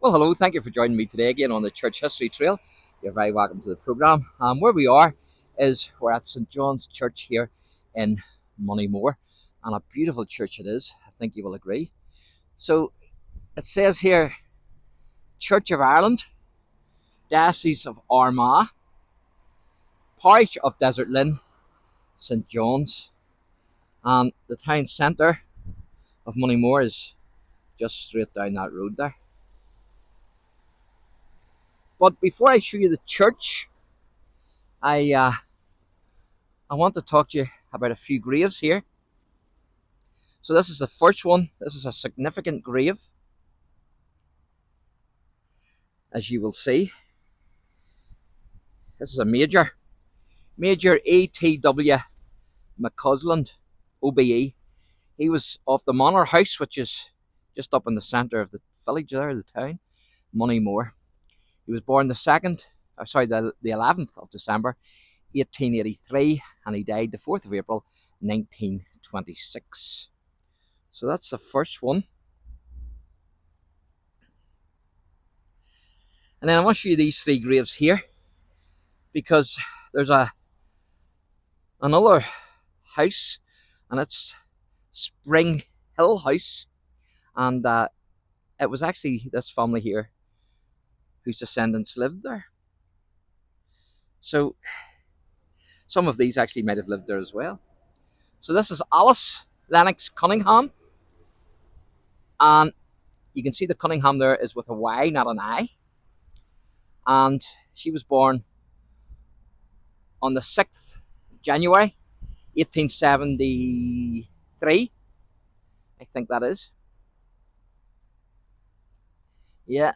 Well, hello. Thank you for joining me today again on the Church History Trail. You're very welcome to the programme. Where we are is we're at St John's Church here in Moneymore, and a beautiful church it is. I think you will agree. So it says here, Church of Ireland, Diocese of Armagh, Parish of Desert Lynn, St John's, and the town centre of Moneymore is just straight down that road there. But before I show you the church, I want to talk to you about a few graves here. So this is the first one. This is a significant grave, as you will see. This is a Major E.T.W. McCausland, OBE. He was of the Manor House, which is just up in the centre of the village there, the town, Moneymore. He was born the 11th of December, 1883, and he died the 4th of April, 1926. So that's the first one. And then I want to show you these three graves here, because there's another house, and it's Spring Hill House, and it was actually this family here whose descendants lived there. So some of these actually might have lived there as well. So this is Alice Lennox Cunningham, and you can see the Cunningham there is with a Y, not an I, and she was born on the 6th of January 1873, I think that is. Yeah.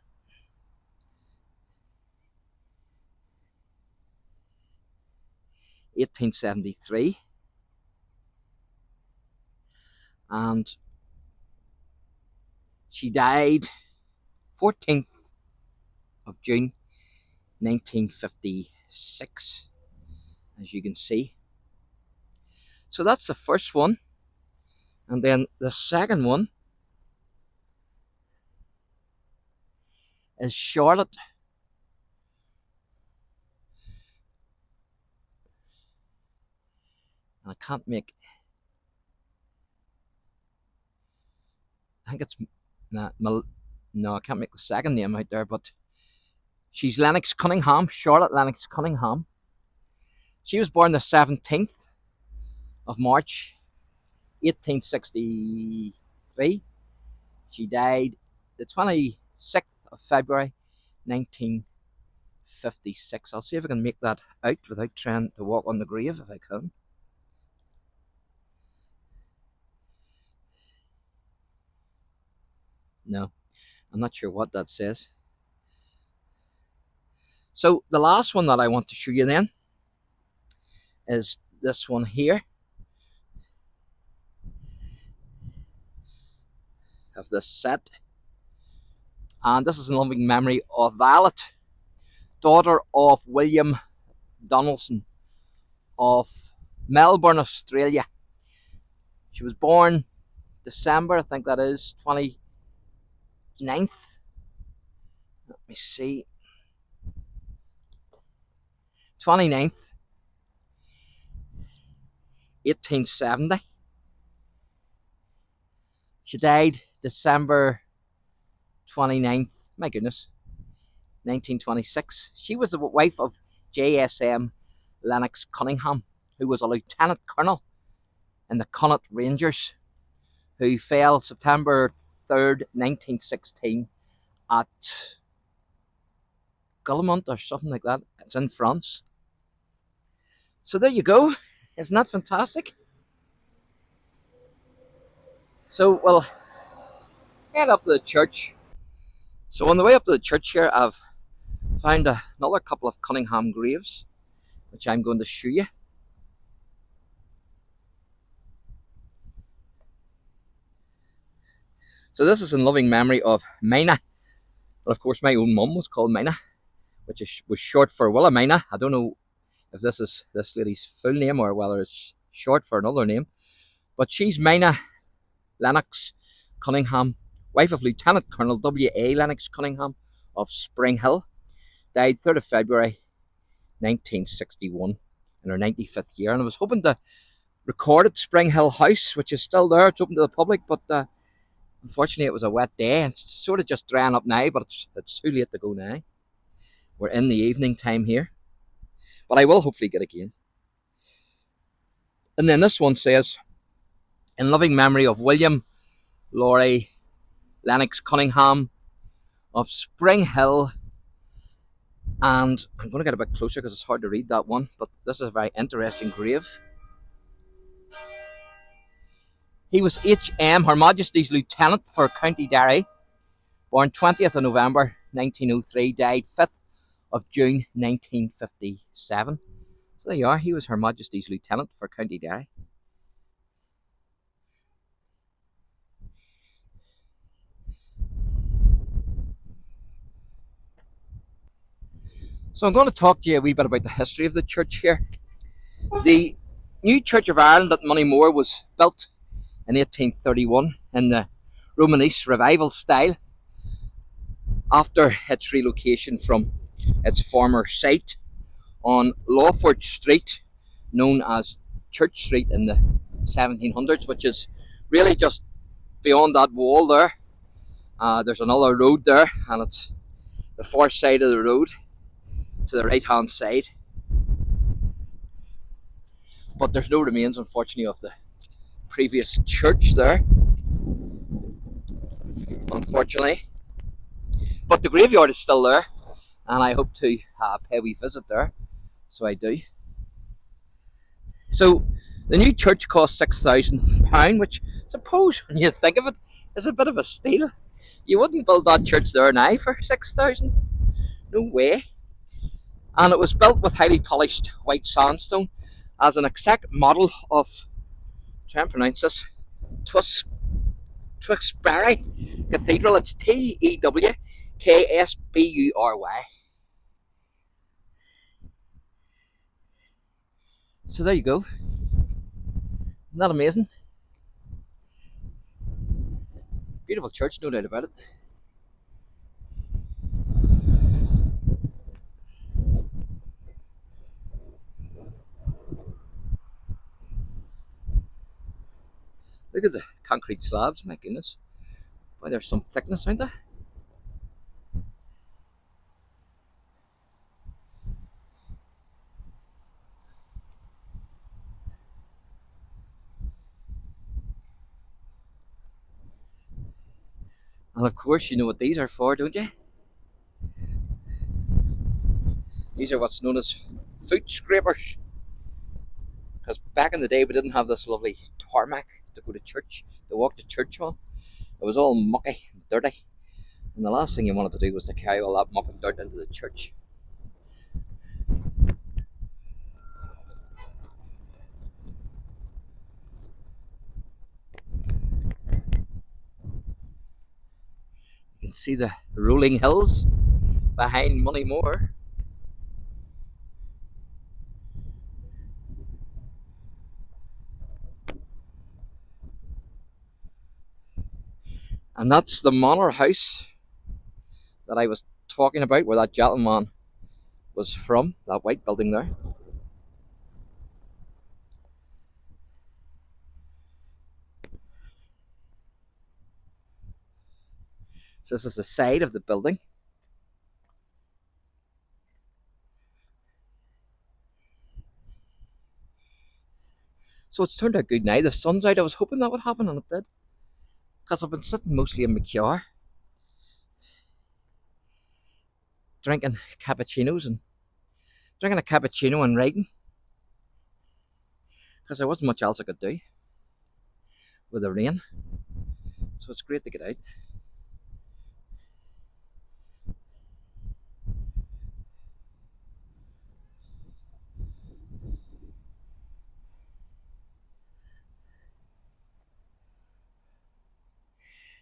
(1873), and she died 14th of June 1956, as you can see. So that's the first one, and then the second one is Charlotte and I can't make, I think it's no, I can't make the second name out there, but she's Lennox Cunningham, Charlotte Lennox Cunningham. She was born the 17th of March 1863. She died the 26th of February 1956. I'll see if I can make that out without trying to walk on the grave, if I can. No, I'm not sure what that says. So the last one that I want to show you then is this one here, of this set, and this is in loving memory of Violet, daughter of William Donaldson of Melbourne, Australia. She was born December, I think that is, 29th. Let me see. 29th, 1870. She died December 29th, my goodness, 1926. She was the wife of JSM Lennox Cunningham, who was a lieutenant colonel in the Connaught Rangers, who fell September 3rd, 1916 at Guillemont or something like that. It's in France. So there you go. Isn't that fantastic? So we'll head up to the church. So on the way up to the church here, I've found another couple of Cunningham graves, which I'm going to show you. So this is in loving memory of Mina. Well, of course, my own mum was called Mina, which was short for Wilhelmina. I don't know if this is this lady's full name or whether it's short for another name, but she's Mina Lennox Cunningham, wife of Lieutenant Colonel W.A. Lennox Cunningham of Spring Hill, died 3rd of February 1961 in her 95th year. And I was hoping to record at Spring Hill House, which is still there. It's open to the public, but unfortunately it was a wet day and it's sort of just drying up now, but it's too late to go now. We're in the evening time here, but I will hopefully get again. And then this one says, in loving memory of William Laurie Lennox Cunningham of Spring Hill. And I'm going to get a bit closer because it's hard to read that one, but this is a very interesting grave. He was H.M. Her Majesty's Lieutenant for County Derry, born 20th of November 1903, died 5th of June 1957. So there you are, he was Her Majesty's Lieutenant for County Derry. So I'm going to talk to you a wee bit about the history of the church here. The new Church of Ireland at Moneymore was built in 1831 in the Romanesque revival style after its relocation from its former site on Lawford Street, known as Church Street, in the 1700s, which is really just beyond that wall there. There's another road there, and it's the far side of the road to the right hand side, but there's no remains, unfortunately, of the previous church there, unfortunately, but the graveyard is still there, and I hope to pay a wee visit there, so I do. So the new church cost £6,000, which I suppose when you think of it is a bit of a steal. You wouldn't build that church there now for 6,000, no way. And it was built with highly polished white sandstone as an exact model of, try and pronounce this, Tewkesbury Cathedral. It's Tewkesbury. So there you go. Isn't that amazing? Beautiful church, no doubt about it. Look at the concrete slabs, my goodness. Boy, there's some thickness, aren't there? And of course, you know what these are for, don't you? These are what's known as foot scrapers. Because back in the day, we didn't have this lovely tarmac to go to church, to walk to church on. It was all mucky and dirty. And the last thing you wanted to do was to carry all that muck and dirt into the church. You can see the rolling hills behind Moneymore. And that's the manor house that I was talking about, where that gentleman was from, that white building there. So this is the side of the building. So it's turned out good now. The sun's out. I was hoping that would happen, and it did. Because I've been sitting mostly in my car, drinking cappuccinos and drinking a cappuccino and writing. Because there wasn't much else I could do with the rain. So it's great to get out.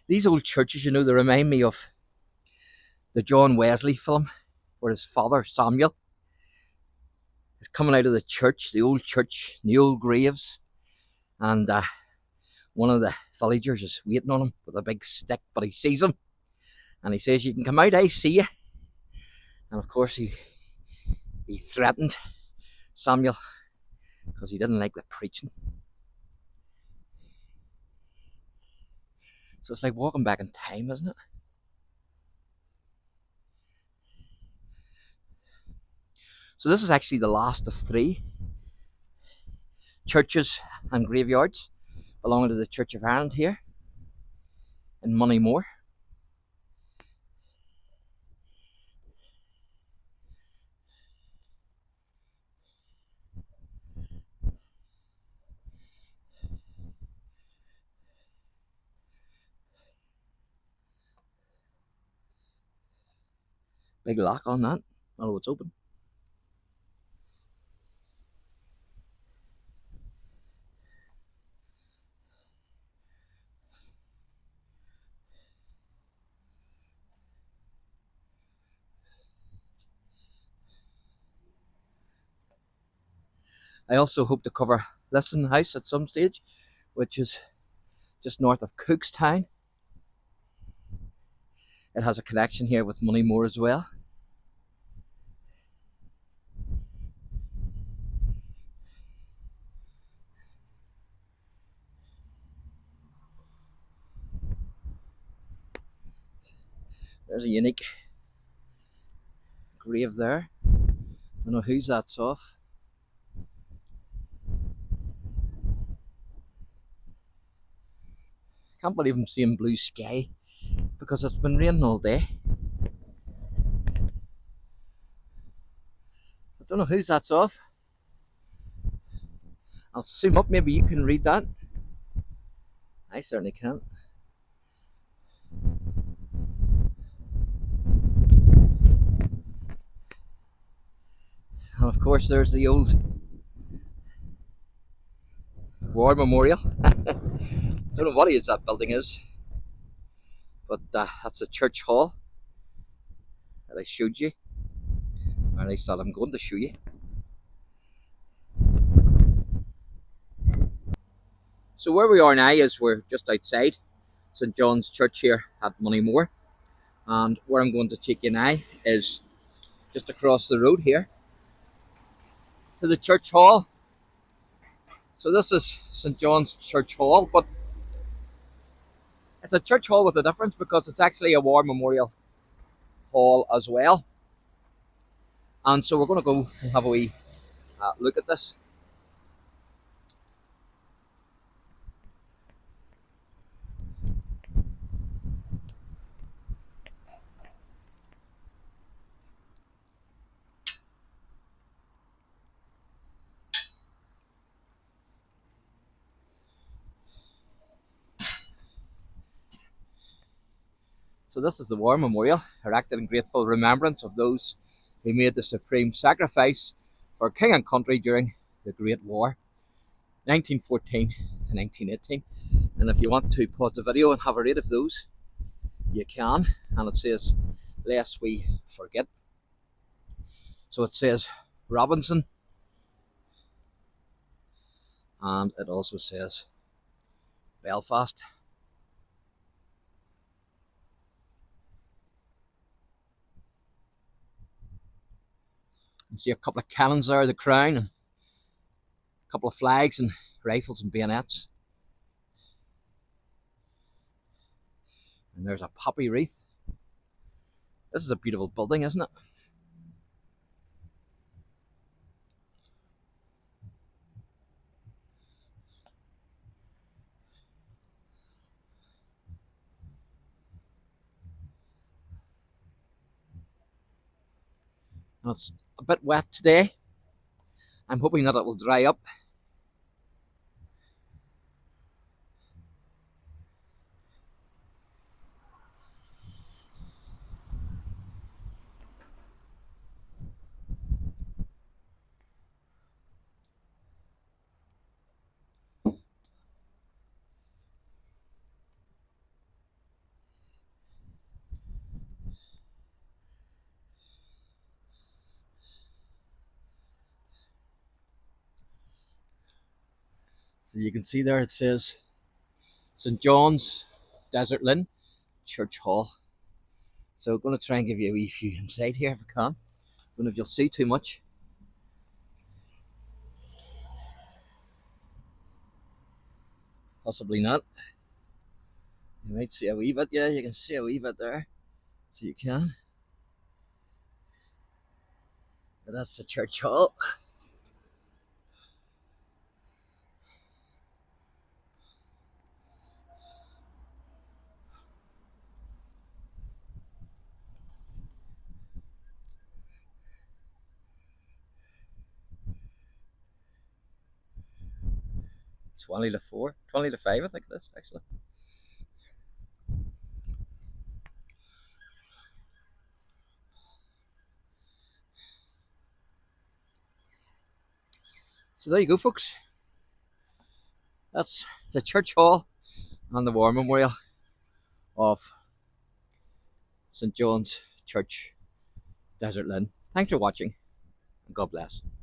These old churches, you know, they remind me of the John Wesley film, where his father, Samuel, is coming out of the church, the old graves, and one of the villagers is waiting on him with a big stick, but he sees him and he says, "You can come out, I see you." And of course he threatened Samuel because he didn't like the preaching. So it's like walking back in time, isn't it? So this is actually the last of 3 churches and graveyards belonging to the Church of Ireland here in Moneymore. Big lock on that. Oh, it's open. I also hope to cover Lisson House at some stage, which is just north of Cookstown. It has a connection here with Moneymore as well. There's a unique grave there. Don't know whose that's off. Can't believe I'm seeing blue sky because it's been raining all day. I don't know whose that's off. I'll zoom up, maybe you can read that. I certainly can't. And of course there's the old war memorial. Don't know what age that building is, but that's the church hall that I showed you, or at least that I'm going to show you. So where we are now is we're just outside St John's Church here at Moneymore, and where I'm going to take you now is just across the road here to the church hall. So this is St John's Church Hall, but it's a church hall with a difference because it's actually a war memorial hall as well. And so we're going to go and have a wee look at this. So this is the war memorial, erected in grateful remembrance of those who made the supreme sacrifice for king and country during the Great War, 1914 to 1918. And if you want to pause the video and have a read of those, you can. And it says, "Lest we forget." So it says Robinson, and it also says Belfast. You see a couple of cannons there, the crown, and a couple of flags and rifles and bayonets. And there's a poppy wreath. This is a beautiful building, isn't it? And it's a bit wet today. I'm hoping that it will dry up. So you can see there it says St John's, Desert Lynn Church Hall. So I'm going to try and give you a wee view inside here if I can. I don't know if you'll see too much. Possibly not. You might see a wee bit, yeah, you can see a wee bit there. So you can. But that's the church hall. It's 20 to 4, 20 to 5, I think it is, actually. So there you go, folks. That's the church hall and the war memorial of St John's Church, Desert Lynn. Thanks for watching, and God bless.